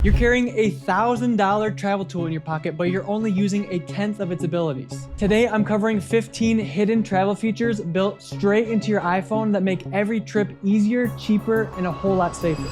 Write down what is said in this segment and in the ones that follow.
You're carrying a $1,000 travel tool in your pocket, but you're only using a tenth of its abilities. Today, I'm covering 15 hidden travel features built straight into your iPhone that make every trip easier, cheaper, and a whole lot safer.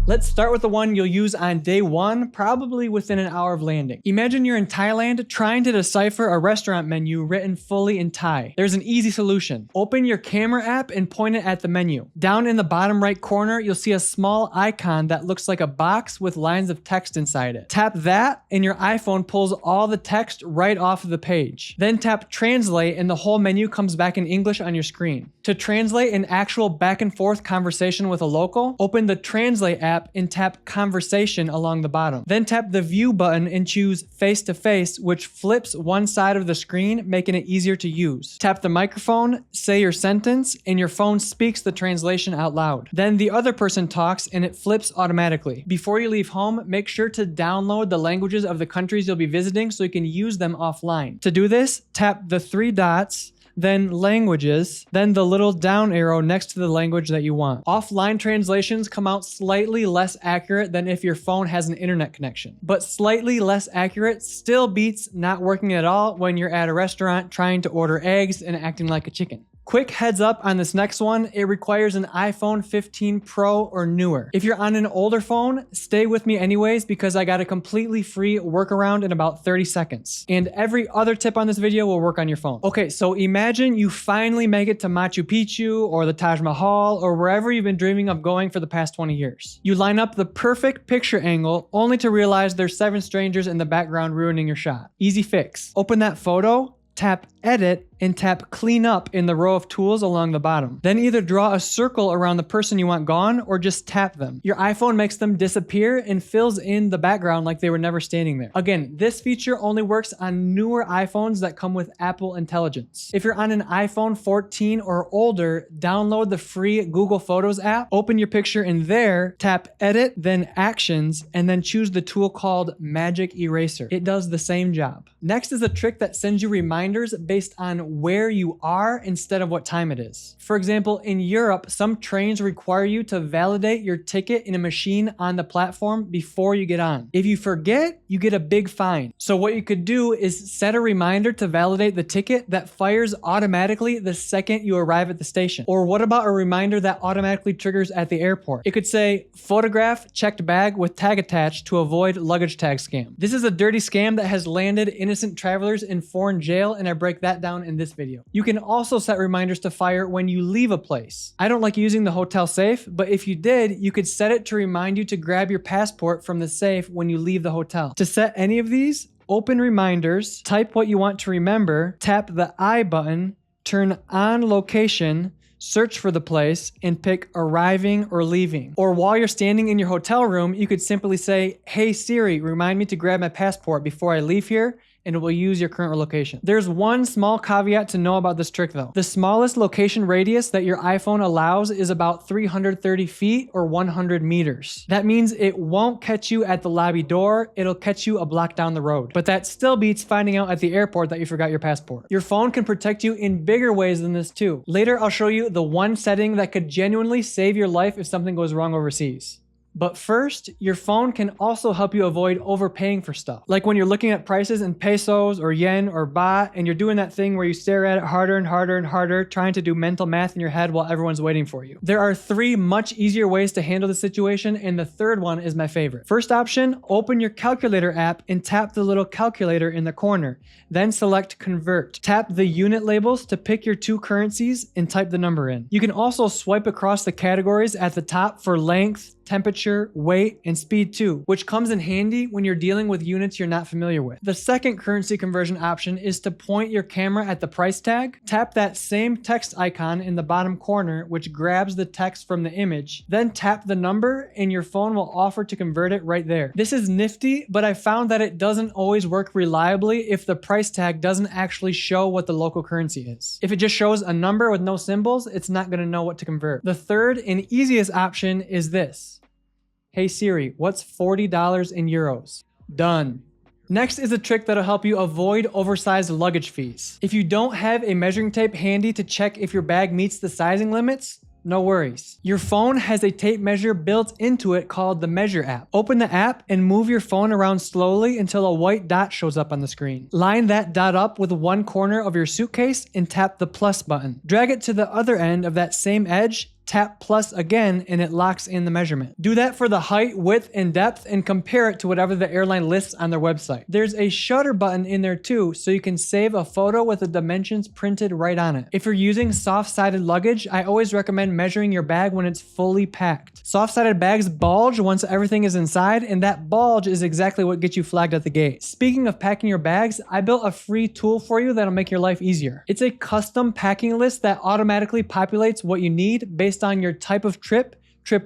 Let's start with the one you'll use on day one, probably within an hour of landing. Imagine you're in Thailand trying to decipher a restaurant menu written fully in Thai. There's an easy solution. Open your camera app and point it at the menu. Down in the bottom right corner, you'll see a small icon that looks like a box with lines of text inside it. Tap that and your iPhone pulls all the text right off of the page. Then tap translate and the whole menu comes back in English on your screen. To translate an actual back and forth conversation with a local, open the translate app and tap conversation along the bottom. Then tap the view button and choose face to face, which flips one side of the screen, making it easier to use. Tap the microphone, say your sentence, and your phone speaks the translation out loud. Then the other person talks and it flips automatically. Before you leave home, make sure to download the languages of the countries you'll be visiting so you can use them offline. To do this, tap the three dots, then languages, then the little down arrow next to the language that you want. Offline translations come out slightly less accurate than if your phone has an internet connection, but slightly less accurate still beats not working at all when you're at a restaurant trying to order eggs and acting like a chicken. Quick heads up on this next one, it requires an iPhone 15 Pro or newer. If you're on an older phone, stay with me anyways because I got a completely free workaround in about 30 seconds. And every other tip on this video will work on your phone. Okay, so imagine you finally make it to Machu Picchu or the Taj Mahal or wherever you've been dreaming of going for the past 20 years. You line up the perfect picture angle only to realize there's 7 strangers in the background ruining your shot. Easy fix. Open that photo, tap edit, and tap clean up in the row of tools along the bottom. Then either draw a circle around the person you want gone or just tap them. Your iPhone makes them disappear and fills in the background like they were never standing there. Again, this feature only works on newer iPhones that come with Apple Intelligence. If you're on an iPhone 14 or older, download the free Google Photos app, open your picture in there, tap edit, then actions, and then choose the tool called Magic Eraser. It does the same job. Next is a trick that sends you reminders based on where you are instead of what time it is. For example, in Europe, some trains require you to validate your ticket in a machine on the platform before you get on. If you forget, you get a big fine. So what you could do is set a reminder to validate the ticket that fires automatically the second you arrive at the station. Or what about a reminder that automatically triggers at the airport? It could say, photograph checked bag with tag attached to avoid luggage tag scam. This is a dirty scam that has landed innocent travelers in foreign jail, and I break that down in this video. You can also set reminders to fire when you leave a place. I don't like using the hotel safe, but if you did, you could set it to remind you to grab your passport from the safe when you leave the hotel. To set any of these, open reminders, type what you want to remember, tap the I button, turn on location, search for the place, and pick arriving or leaving. Or while you're standing in your hotel room, you could simply say, "Hey Siri, remind me to grab my passport before I leave here," and it will use your current location. There's one small caveat to know about this trick though. The smallest location radius that your iPhone allows is about 330 feet or 100 meters. That means it won't catch you at the lobby door, it'll catch you a block down the road. But that still beats finding out at the airport that you forgot your passport. Your phone can protect you in bigger ways than this too. Later, I'll show you the one setting that could genuinely save your life if something goes wrong overseas. But first, your phone can also help you avoid overpaying for stuff. Like when you're looking at prices in pesos or yen or baht, and you're doing that thing where you stare at it harder and harder and harder, trying to do mental math in your head while everyone's waiting for you. There are 3 much easier ways to handle the situation, and the third one is my favorite. First option, open your calculator app and tap the little calculator in the corner. Then select convert. Tap the unit labels to pick your 2 currencies and type the number in. You can also swipe across the categories at the top for length, temperature, weight, and speed too, which comes in handy when you're dealing with units you're not familiar with. The second currency conversion option is to point your camera at the price tag, tap that same text icon in the bottom corner, which grabs the text from the image, then tap the number and your phone will offer to convert it right there. This is nifty, but I found that it doesn't always work reliably if the price tag doesn't actually show what the local currency is. If it just shows a number with no symbols, it's not going to know what to convert. The third and easiest option is this. Hey Siri, what's $40 in euros? Done. Next is a trick that'll help you avoid oversized luggage fees. If you don't have a measuring tape handy to check if your bag meets the sizing limits, No worries. Your phone has a tape measure built into it called the Measure app. Open the app and move your phone around slowly until a white dot shows up on the screen. Line that dot up with one corner of your suitcase and tap the plus button. Drag it to the other end of that same edge, tap plus again, and it locks in the measurement. Do that for the height, width, and depth, and compare it to whatever the airline lists on their website. There's a shutter button in there too, so you can save a photo with the dimensions printed right on it. If you're using soft-sided luggage, I always recommend measuring your bag when it's fully packed. Soft-sided bags bulge once everything is inside, and that bulge is exactly what gets you flagged at the gate. Speaking of packing your bags, I built a free tool for you that'll make your life easier. It's a custom packing list that automatically populates what you need based on your type of trip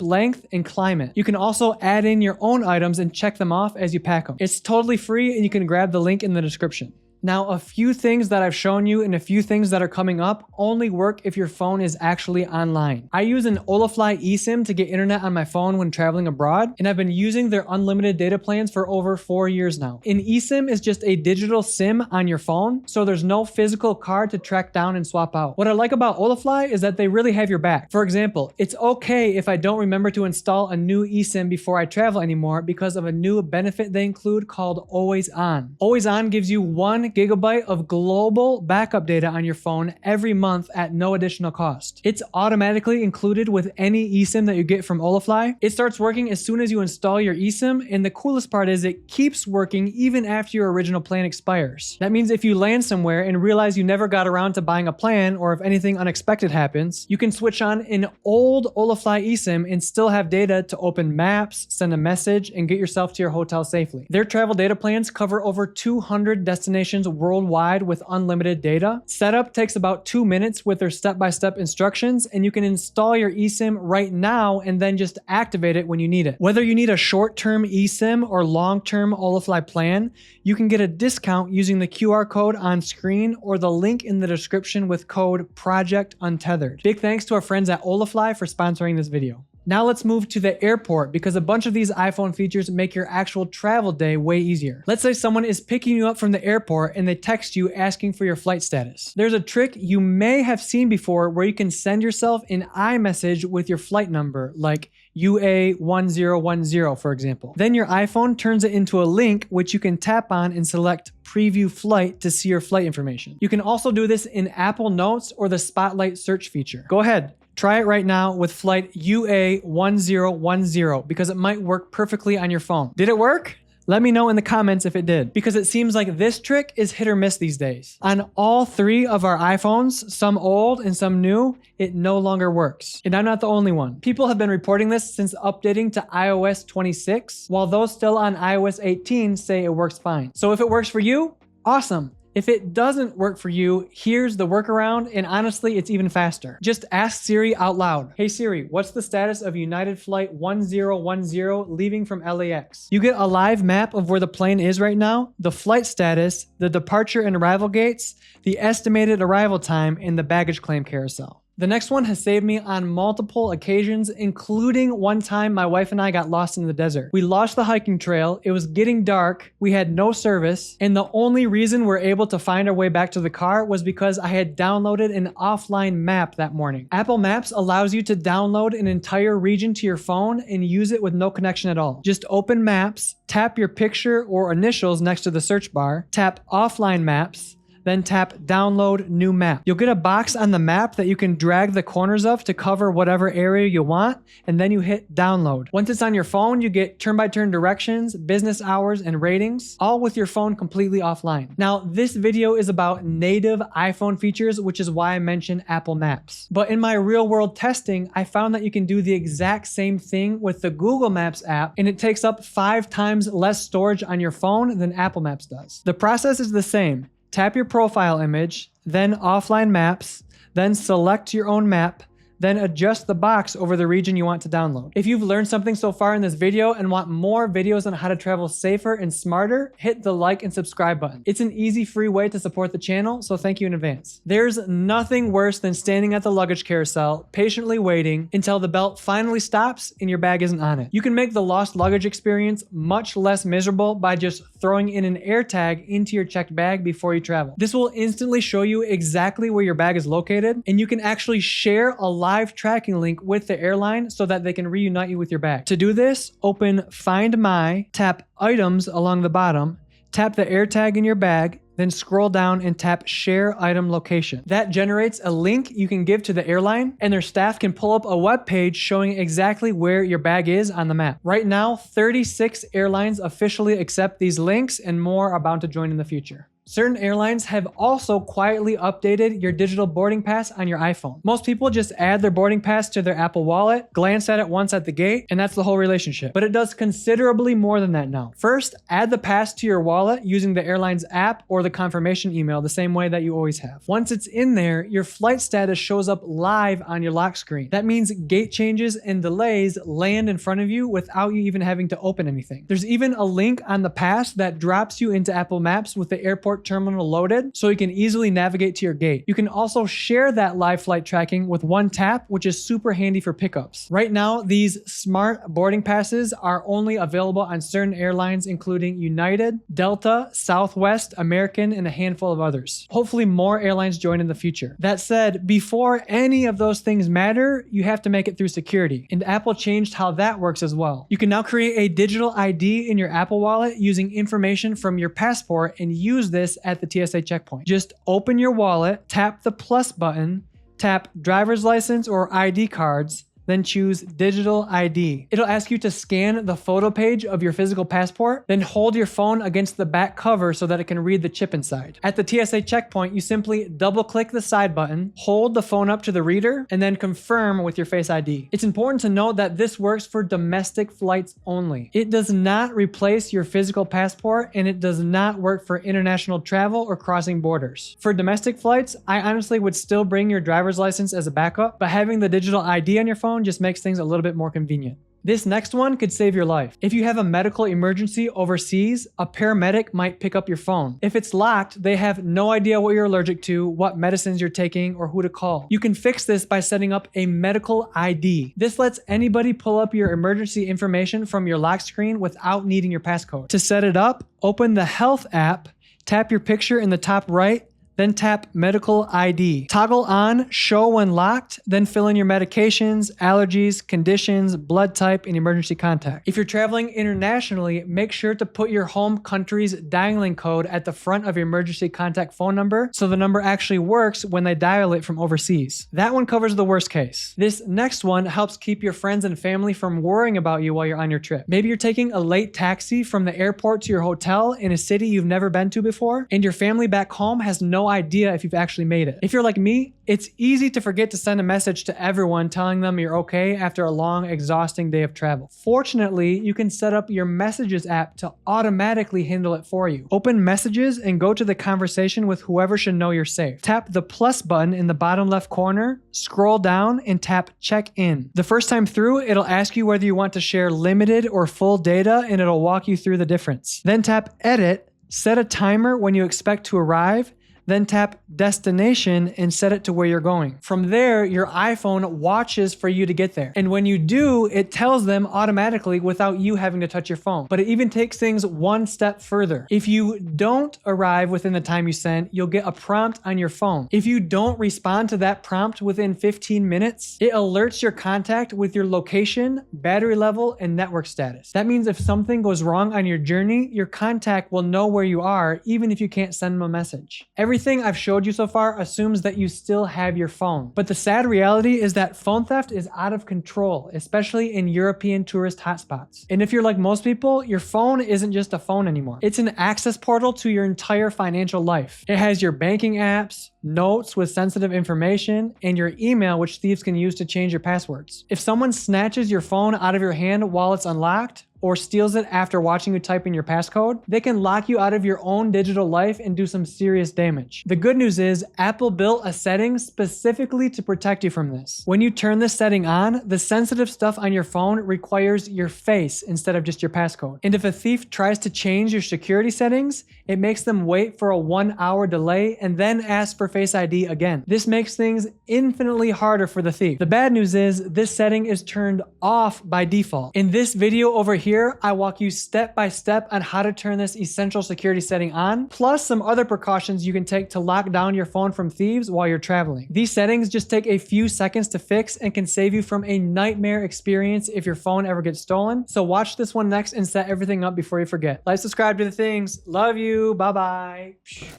length, and climate. You can also add in your own items and check them off as you pack them. It's totally free and you can grab the link in the description. Now, a few things that I've shown you and a few things that are coming up only work if your phone is actually online. I use an Olafly eSIM to get internet on my phone when traveling abroad, and I've been using their unlimited data plans for over 4 years now. An eSIM is just a digital SIM on your phone, so there's no physical card to track down and swap out. What I like about Olafly is that they really have your back. For example, it's okay if I don't remember to install a new eSIM before I travel anymore because of a new benefit they include called Always On. Always On gives you 1 gigabyte of global backup data on your phone every month at no additional cost. It's automatically included with any eSIM that you get from Olafly. It starts working as soon as you install your eSIM, and the coolest part is it keeps working even after your original plan expires. That means if you land somewhere and realize you never got around to buying a plan, or if anything unexpected happens, you can switch on an old Olafly eSIM and still have data to open maps, send a message, and get yourself to your hotel safely. Their travel data plans cover over 200 destinations worldwide with unlimited data. Setup takes about 2 minutes with their step-by-step instructions, and you can install your eSIM right now and then just activate it when you need it. Whether you need a short-term eSIM or long-term Olafly plan, you can get a discount using the QR code on screen or the link in the description with code PROJECTUNTETHERED. Big thanks to our friends at Olafly for sponsoring this video. Now let's move to the airport because a bunch of these iPhone features make your actual travel day way easier. Let's say someone is picking you up from the airport and they text you asking for your flight status. There's a trick you may have seen before where you can send yourself an iMessage with your flight number, like UA1010, for example. Then your iPhone turns it into a link which you can tap on and select Preview Flight to see your flight information. You can also do this in Apple Notes or the Spotlight search feature. Go ahead. Try it right now with flight UA1010 because it might work perfectly on your phone. Did it work? Let me know in the comments if it did, because it seems like this trick is hit or miss these days. On all 3 of our iPhones, some old and some new, it no longer works. And I'm not the only one. People have been reporting this since updating to iOS 26, while those still on iOS 18 say it works fine. So if it works for you, awesome. If it doesn't work for you, here's the workaround, and honestly, it's even faster. Just ask Siri out loud. Hey Siri, what's the status of United Flight 1010 leaving from LAX? You get a live map of where the plane is right now, the flight status, the departure and arrival gates, the estimated arrival time, and the baggage claim carousel. The next one has saved me on multiple occasions, including one time my wife and I got lost in the desert. We lost the hiking trail, it was getting dark, we had no service, and the only reason we're able to find our way back to the car was because I had downloaded an offline map that morning. Apple Maps allows you to download an entire region to your phone and use it with no connection at all. Just open Maps, tap your picture or initials next to the search bar, tap Offline Maps, then tap Download New Map. You'll get a box on the map that you can drag the corners of to cover whatever area you want, and then you hit Download. Once it's on your phone, you get turn-by-turn directions, business hours, and ratings, all with your phone completely offline. Now, this video is about native iPhone features, which is why I mentioned Apple Maps. But in my real-world testing, I found that you can do the exact same thing with the Google Maps app, and it takes up 5 times less storage on your phone than Apple Maps does. The process is the same. Tap your profile image, then Offline Maps, then select your own map, then adjust the box over the region you want to download. If you've learned something so far in this video and want more videos on how to travel safer and smarter, hit the like and subscribe button. It's an easy, free way to support the channel, so thank you in advance. There's nothing worse than standing at the luggage carousel, patiently waiting until the belt finally stops and your bag isn't on it. You can make the lost luggage experience much less miserable by just throwing in an AirTag into your checked bag before you travel. This will instantly show you exactly where your bag is located, and you can actually share a live live tracking link with the airline so that they can reunite you with your bag. To do this, open Find My, tap Items along the bottom, tap the AirTag in your bag, then scroll down and tap Share Item Location. That generates a link you can give to the airline, and their staff can pull up a web page showing exactly where your bag is on the map. Right now, 36 airlines officially accept these links, and more are bound to join in the future. Certain airlines have also quietly updated your digital boarding pass on your iPhone. Most people just add their boarding pass to their Apple Wallet, glance at it once at the gate, and that's the whole relationship. But it does considerably more than that now. First, add the pass to your wallet using the airline's app or the confirmation email the same way that you always have. Once it's in there, your flight status shows up live on your lock screen. That means gate changes and delays land in front of you without you even having to open anything. There's even a link on the pass that drops you into Apple Maps with the airport terminal loaded so you can easily navigate to your gate. You can also share that live flight tracking with one tap, which is super handy for pickups. Right now, these smart boarding passes are only available on certain airlines, including United, Delta, Southwest, American, and a handful of others. Hopefully more airlines join in the future. That said, before any of those things matter, you have to make it through security, and Apple changed how that works as well. You can now create a digital ID in your Apple Wallet using information from your passport and use this at the TSA checkpoint. Just open your wallet, tap the plus button, tap driver's license or ID cards, then choose Digital ID. It'll ask you to scan the photo page of your physical passport, then hold your phone against the back cover so that it can read the chip inside. At the TSA checkpoint, you simply double-click the side button, hold the phone up to the reader, and then confirm with your Face ID. It's important to note that this works for domestic flights only. It does not replace your physical passport, and it does not work for international travel or crossing borders. For domestic flights, I honestly would still bring your driver's license as a backup, but having the digital ID on your phone just makes things a little bit more convenient. This next one could save your life. If you have a medical emergency overseas, a paramedic might pick up your phone. If it's locked, they have no idea what you're allergic to, what medicines you're taking, or who to call. You can fix this by setting up a medical ID. This lets anybody pull up your emergency information from your lock screen without needing your passcode. To set it up, open the Health app, tap your picture in the top right, then tap Medical ID. Toggle on Show when locked, then fill in your medications, allergies, conditions, blood type, and emergency contact. If you're traveling internationally, make sure to put your home country's dialing code at the front of your emergency contact phone number so the number actually works when they dial it from overseas. That one covers the worst case. This next one helps keep your friends and family from worrying about you while you're on your trip. Maybe you're taking a late taxi from the airport to your hotel in a city you've never been to before, and your family back home has no idea if you've actually made it. If you're like me, it's easy to forget to send a message to everyone telling them you're okay after a long, exhausting day of travel. Fortunately, you can set up your Messages app to automatically handle it for you. Open Messages and go to the conversation with whoever should know you're safe. Tap the plus button in the bottom left corner, scroll down, and tap Check In. The first time through, it'll ask you whether you want to share limited or full data, and it'll walk you through the difference. Then tap Edit, set a timer when you expect to arrive, then tap Destination and set it to where you're going. From there, your iPhone watches for you to get there. And when you do, it tells them automatically without you having to touch your phone. But it even takes things one step further. If you don't arrive within the time you sent, you'll get a prompt on your phone. If you don't respond to that prompt within 15 minutes, it alerts your contact with your location, battery level, and network status. That means if something goes wrong on your journey, your contact will know where you are, even if you can't send them a message. Everything I've showed you so far assumes that you still have your phone. But the sad reality is that phone theft is out of control, especially in European tourist hotspots. And if you're like most people, your phone isn't just a phone anymore. It's an access portal to your entire financial life. It has your banking apps, notes with sensitive information, and your email, which thieves can use to change your passwords. If someone snatches your phone out of your hand while it's unlocked, or steals it after watching you type in your passcode, they can lock you out of your own digital life and do some serious damage. The good news is Apple built a setting specifically to protect you from this. When you turn this setting on, the sensitive stuff on your phone requires your face instead of just your passcode. And if a thief tries to change your security settings, it makes them wait for a 1-hour delay and then ask for Face ID again. This makes things infinitely harder for the thief. The bad news is this setting is turned off by default. In this video over here, here, I walk you step by step on how to turn this essential security setting on, plus some other precautions you can take to lock down your phone from thieves while you're traveling. These settings just take a few seconds to fix and can save you from a nightmare experience if your phone ever gets stolen. So watch this one next and set everything up before you forget. Like, subscribe to the things. Love you. Bye-bye.